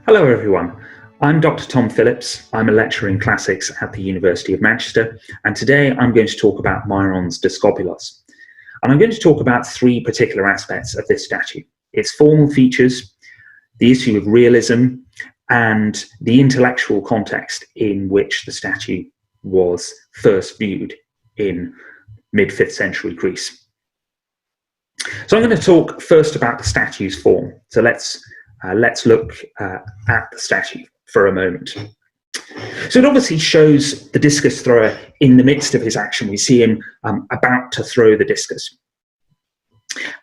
Hello everyone, I'm Dr. Tom Phillips. I'm a lecturer in classics at the University of Manchester, and today I'm going to talk about Myron's Diskobolos. And I'm going to talk about three particular aspects of this statue: its formal features, the issue of realism, and the intellectual context in which the statue was first viewed in mid-5th century Greece. So I'm going to talk first about the statue's form. So let's look at the statue for a moment. So it obviously shows the discus thrower in the midst of his action. We see him about to throw the discus.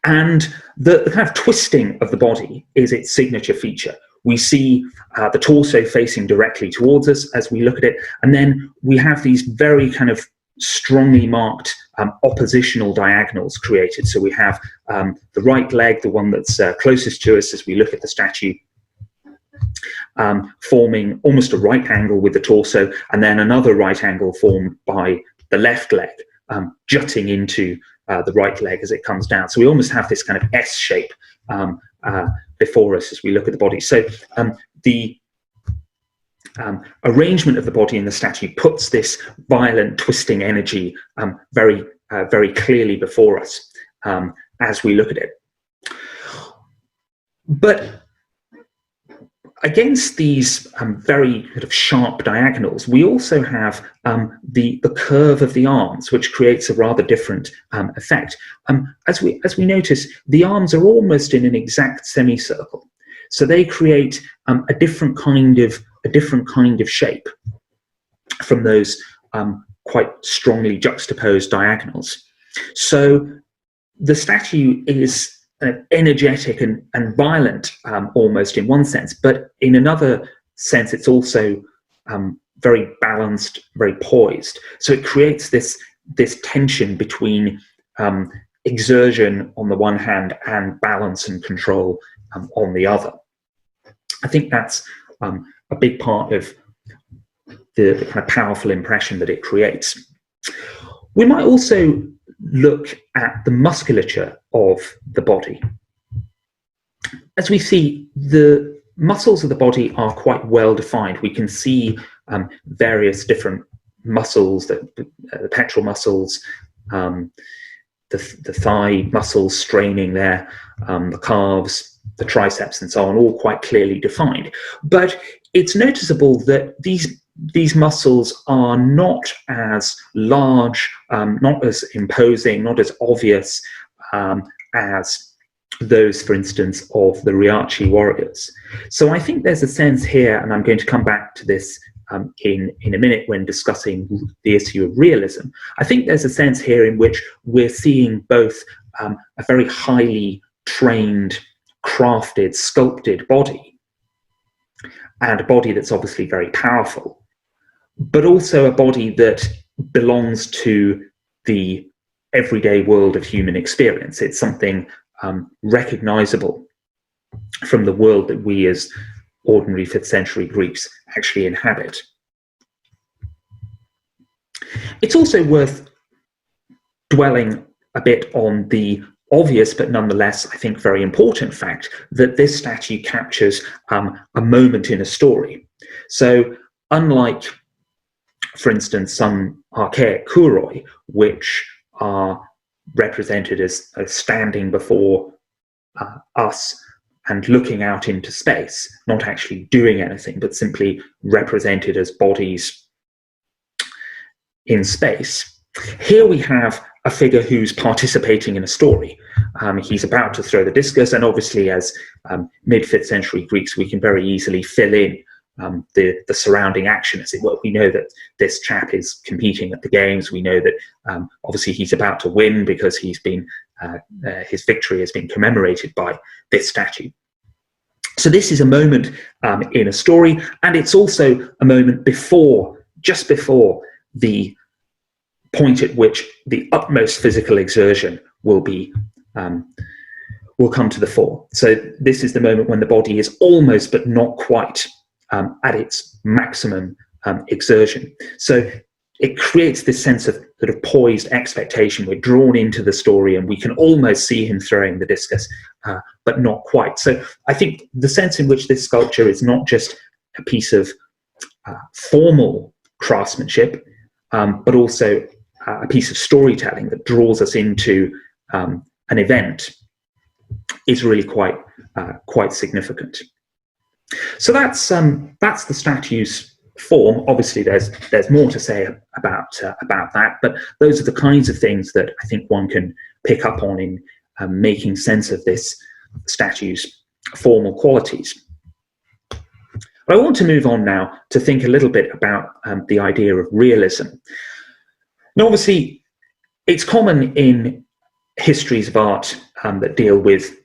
And the kind of twisting of the body is its signature feature. We see the torso facing directly towards us as we look at it, and then we have these very kind of strongly marked oppositional diagonals created. So we have the right leg, the one that's closest to us as we look at the statue, forming almost a right angle with the torso, and then another right angle formed by the left leg, jutting into the right leg as it comes down. So we almost have this kind of S shape before us as we look at the body. So the arrangement of the body in the statue puts this violent twisting energy very clearly before us as we look at it. But against these very sort of sharp diagonals, we also have the curve of the arms, which creates a rather different effect. As we notice, the arms are almost in an exact semicircle, so they create a different kind of shape from those quite strongly juxtaposed diagonals. So the statue is energetic and violent almost in one sense, but in another sense it's also very balanced, very poised. So it creates this tension between exertion on the one hand and balance and control on the other. I think that's a big part of the kind of powerful impression that it creates. We might also look at the musculature of the body. As we see, the muscles of the body are quite well defined. We can see various different muscles, the pectoral muscles, the thigh muscles straining there, the calves, the triceps and so on, all quite clearly defined. But it's noticeable that these muscles are not as large, not as imposing, not as obvious as those, for instance, of the Riachi warriors. So I think there's a sense here, and I'm going to come back to this in a minute when discussing the issue of realism. I think there's a sense here in which we're seeing both a very highly trained, crafted, sculpted body, and a body that's obviously very powerful, but also a body that belongs to the everyday world of human experience. It's something recognizable from the world that we as ordinary 5th century Greeks actually inhabit. It's also worth dwelling a bit on the obvious, but nonetheless, I think, very important fact that this statue captures a moment in a story. So unlike, for instance, some archaic kuroi, which are represented as standing before us and looking out into space, not actually doing anything, but simply represented as bodies in space. Here we have a figure who's participating in a story. He's about to throw the discus, and obviously as mid-5th century Greeks, we can very easily fill in the surrounding action, as it were. We know that this chap is competing at the games. We know that obviously he's about to win because he's been his victory has been commemorated by this statue. So this is a moment in a story, and it's also a moment just before the point at which the utmost physical exertion will come to the fore. So this is the moment when the body is almost but not quite at its maximum exertion. So it creates this sense of sort of poised expectation. We're drawn into the story and we can almost see him throwing the discus, but not quite. So I think the sense in which this sculpture is not just a piece of formal craftsmanship, but also a piece of storytelling that draws us into an event is really quite significant. So that's the statue's form. Obviously, there's more to say about that, but those are the kinds of things that I think one can pick up on in making sense of this statue's formal qualities. But I want to move on now to think a little bit about the idea of realism. Now, obviously, it's common in histories of art that deal with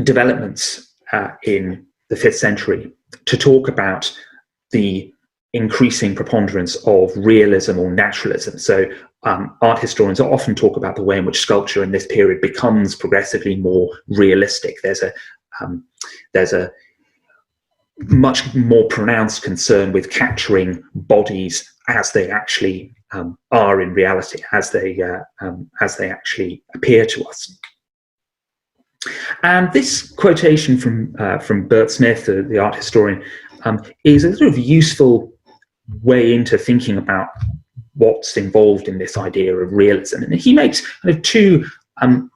developments in the 5th century to talk about the increasing preponderance of realism or naturalism. So art historians often talk about the way in which sculpture in this period becomes progressively more realistic. There's a much more pronounced concern with capturing bodies as they actually are in reality, as they actually appear to us. And this quotation from Bert Smith, the art historian, is a sort of useful way into thinking about what's involved in this idea of realism. And he makes kind of two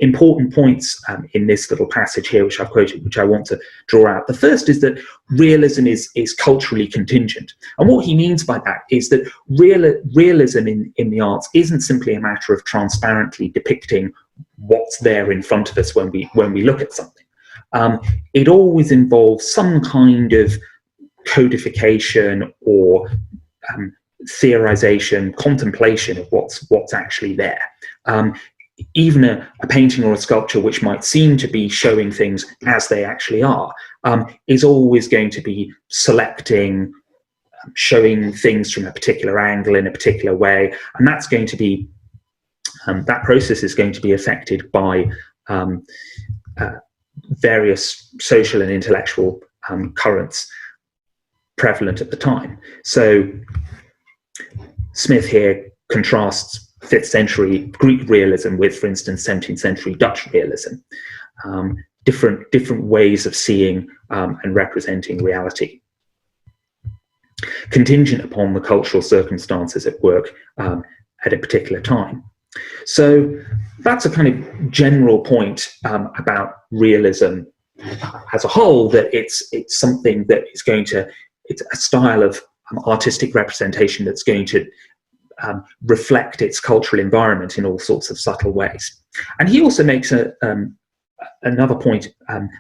important points in this little passage here, which I've quoted, which I want to draw out. The first is that realism is culturally contingent. And what he means by that is that realism in the arts isn't simply a matter of transparently depicting what's there in front of us when we look at something. It always involves some kind of codification or theorization, contemplation of what's actually there. Even a painting or a sculpture which might seem to be showing things as they actually are is always going to be selecting, showing things from a particular angle in a particular way, and that's going to be that process is going to be affected by various social and intellectual currents prevalent at the time. So Smith here contrasts 5th century Greek realism with, for instance, 17th century Dutch realism. Different ways of seeing and representing reality, contingent upon the cultural circumstances at work at a particular time. So that's a kind of general point about realism as a whole, that it's something that is going to, it's a style of artistic representation that's going to reflect its cultural environment in all sorts of subtle ways. And he also makes another point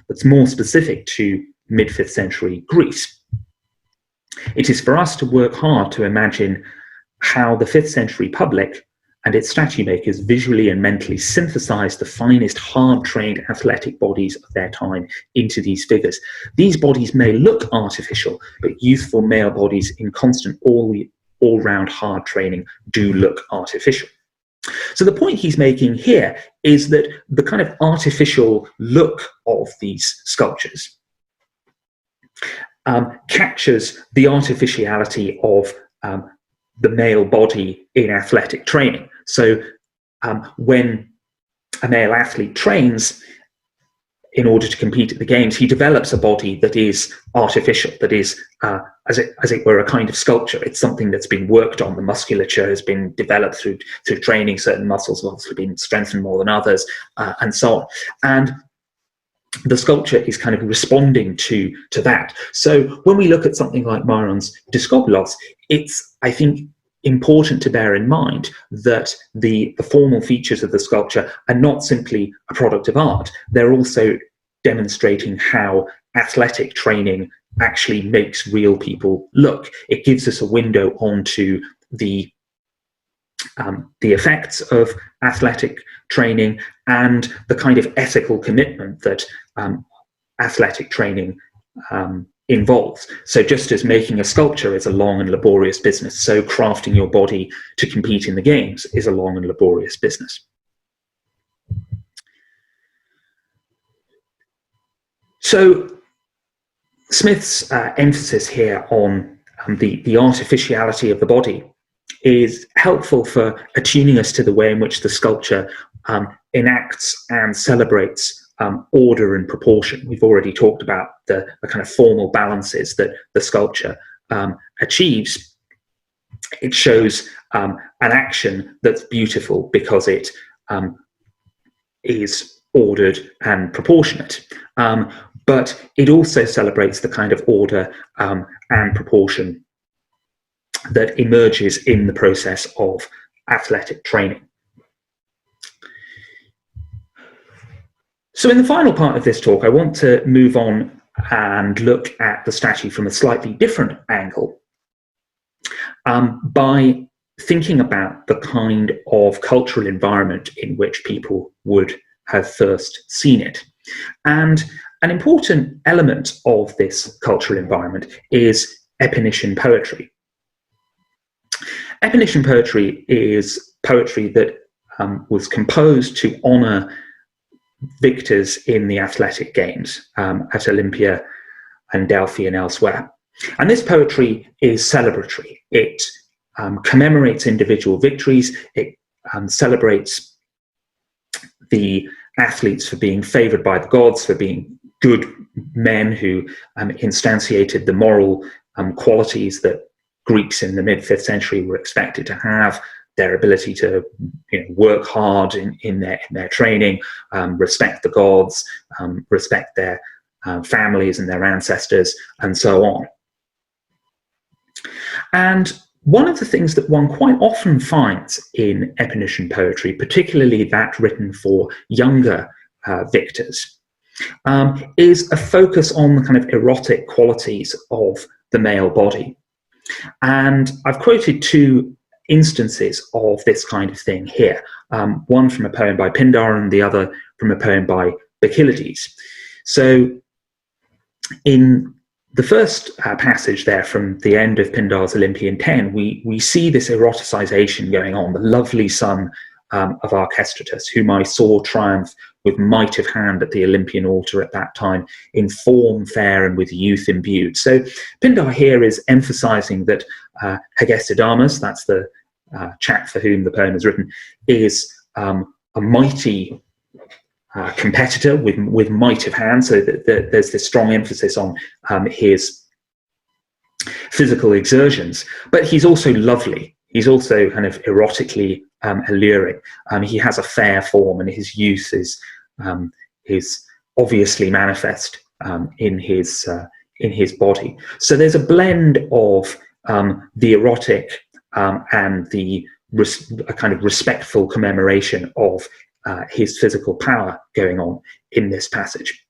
that's more specific to mid-5th century Greece. It is for us to work hard to imagine how the 5th century public and its statue makers visually and mentally synthesized the finest hard-trained athletic bodies of their time into these figures. These bodies may look artificial, but youthful male bodies in constant all-round hard training do look artificial. So the point he's making here is that the kind of artificial look of these sculptures captures the artificiality of the male body in athletic training. So when a male athlete trains in order to compete at the games, he develops a body that is artificial, that is, as it were, a kind of sculpture. It's something that's been worked on. The musculature has been developed through training. Certain muscles have obviously been strengthened more than others, and so on. And the sculpture is kind of responding to that. So when we look at something like Myron's Diskobolos, it's, I think, important to bear in mind that the formal features of the sculpture are not simply a product of art. They're also demonstrating how athletic training actually makes real people look. It gives us a window onto the effects of athletic training and the kind of ethical commitment that athletic training involves. So just as making a sculpture is a long and laborious business, so crafting your body to compete in the games is a long and laborious business. So Smith's emphasis here on the artificiality of the body is helpful for attuning us to the way in which the sculpture enacts and celebrates order and proportion. We've already talked about the kind of formal balances that the sculpture achieves. It shows an action that's beautiful because it is ordered and proportionate. But it also celebrates the kind of order and proportion that emerges in the process of athletic training. So in the final part of this talk, I want to move on and look at the statue from a slightly different angle, by thinking about the kind of cultural environment in which people would have first seen it. And an important element of this cultural environment is epinician poetry. Epinician poetry is poetry that was composed to honor victors in the athletic games at Olympia and Delphi and elsewhere. And this poetry is celebratory. It commemorates individual victories. It celebrates the athletes for being favored by the gods, for being good men who instantiated the moral qualities that Greeks in the mid-5th century were expected to have, their ability to work hard in their training, respect the gods, respect their families and their ancestors, and so on. And one of the things that one quite often finds in epinician poetry, particularly that written for younger victors, is a focus on the kind of erotic qualities of the male body. And I've quoted two instances of this kind of thing here, one from a poem by Pindar and the other from a poem by Bacchylides. So in the first passage there from the end of Pindar's Olympian 10, we see this eroticization going on, the lovely son of Archestratus, whom I saw triumph with might of hand at the Olympian altar at that time, in form fair and with youth imbued. So Pindar here is emphasizing that Hegesidamus, that's the chap for whom the poem is written, is a mighty competitor with might of hand, so that there's this strong emphasis on his physical exertions, but he's also lovely. He's also kind of erotically alluring. He has a fair form, and his youth is obviously manifest in his body. So there's a blend of the erotic and a kind of respectful commemoration of his physical power going on in this passage.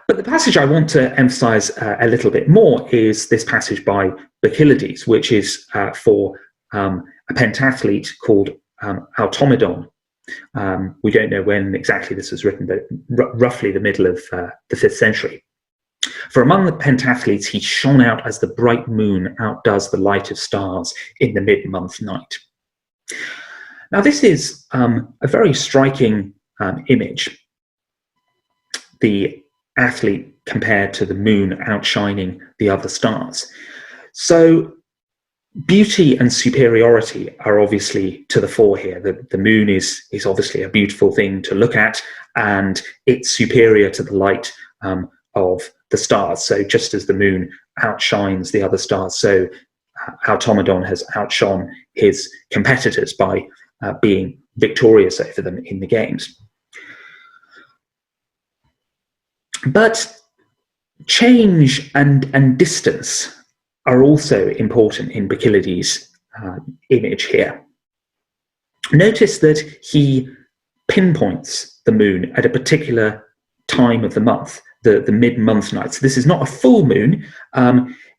But the passage I want to emphasize a little bit more is this passage by Bacchylides, which is for a pentathlete called Automedon. We don't know when exactly this was written, but roughly the middle of the 5th century. For among the pentathletes, he shone out as the bright moon outdoes the light of stars in the mid-month night. Now, this is a very striking image. The athlete compared to the moon outshining the other stars. So beauty and superiority are obviously to the fore here. The moon is obviously a beautiful thing to look at, and it's superior to the light of the stars. So just as the moon outshines the other stars, so Automedon has outshone his competitors by being victorious over them in the games. But change and distance are also important in Bacchylides' image here. Notice that he pinpoints the moon at a particular time of the month, the mid-month night. So this is not a full moon,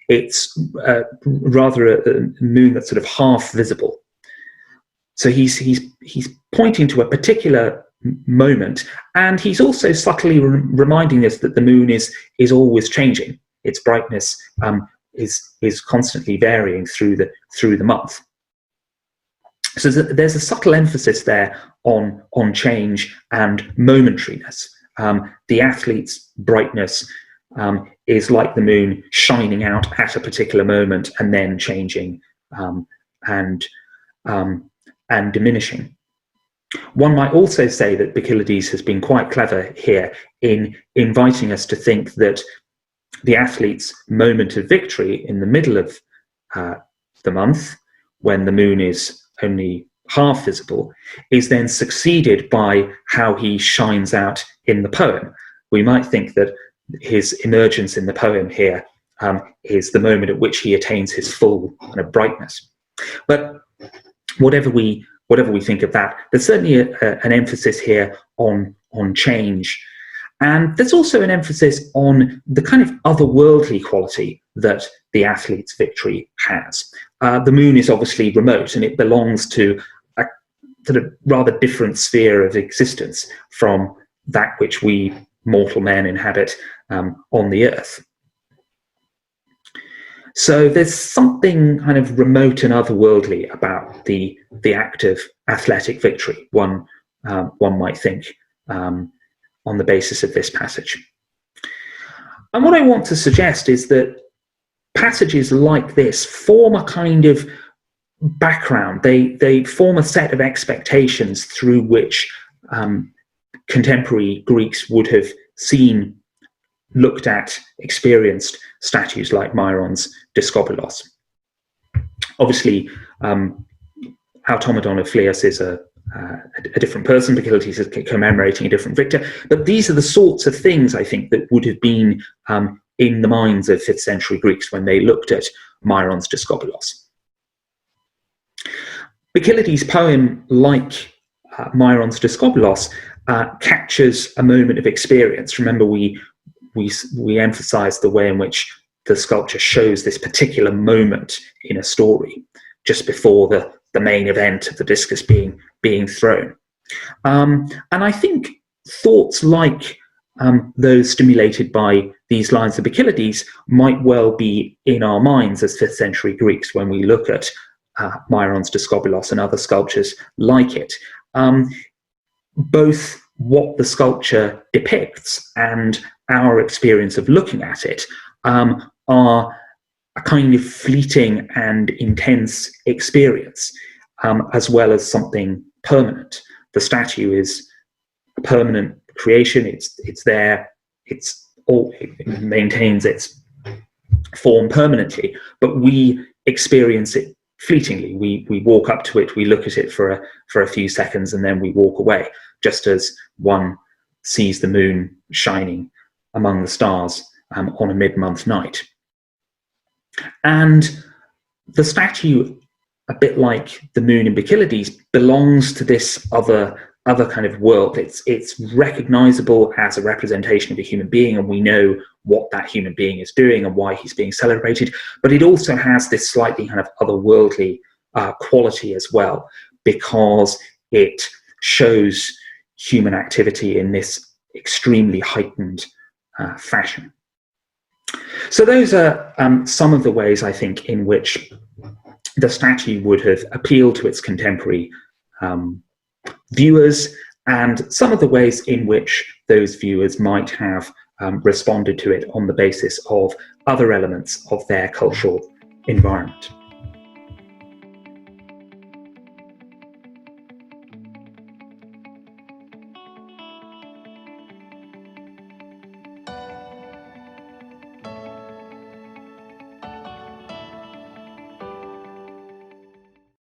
it's rather a moon that's sort of half visible. So he's pointing to a particular moment, and he's also subtly reminding us that the moon is always changing. Its brightness is constantly varying through the month. So there's a subtle emphasis there on change and momentariness. The athlete's brightness is like the moon shining out at a particular moment and then changing and and diminishing. One might also say that Bacchylides has been quite clever here in inviting us to think that the athlete's moment of victory in the middle of the month, when the moon is only half visible, is then succeeded by how he shines out in the poem. We might think that his emergence in the poem here is the moment at which he attains his full kind of brightness. But whatever we think of that, there's certainly an emphasis here on change. And there's also an emphasis on the kind of otherworldly quality that the athlete's victory has. The moon is obviously remote, and it belongs to a sort of rather different sphere of existence from that which we mortal men inhabit on the earth. So there's something kind of remote and otherworldly about the act of athletic victory, one might think, on the basis of this passage. And what I want to suggest is that passages like this form a kind of background. They form a set of expectations through which contemporary Greeks would have seen, looked at, experienced statues like Myron's Diskobolos. Obviously, Automedon of Phlius is a different person. Bacchylides is commemorating a different victor. But these are the sorts of things, I think, that would have been in the minds of 5th century Greeks when they looked at Myron's Diskobolos. Bacchylides' poem, like Myron's Diskobolos, captures a moment of experience. Remember, we emphasize the way in which the sculpture shows this particular moment in a story just before the main event of the discus being thrown. And I think thoughts like those stimulated by these lines of Bacchylides might well be in our minds as 5th century Greeks when we look at Myron's Diskobolos and other sculptures like it. Both what the sculpture depicts and our experience of looking at it are a kind of fleeting and intense experience, as well as something permanent. The statue is a permanent creation. It's there. It maintains its form permanently, but we experience it fleetingly. We walk up to it, we look at it for a few seconds, and then we walk away, just as one sees the moon shining among the stars on a mid-month night. And the statue, a bit like the moon in Bacchylides, belongs to this other kind of world. It's recognizable as a representation of a human being, and we know what that human being is doing and why he's being celebrated. But it also has this slightly kind of otherworldly quality as well, because it shows human activity in this extremely heightened fashion. So those are some of the ways, I think, in which the statue would have appealed to its contemporary viewers, and some of the ways in which those viewers might have responded to it on the basis of other elements of their cultural environment.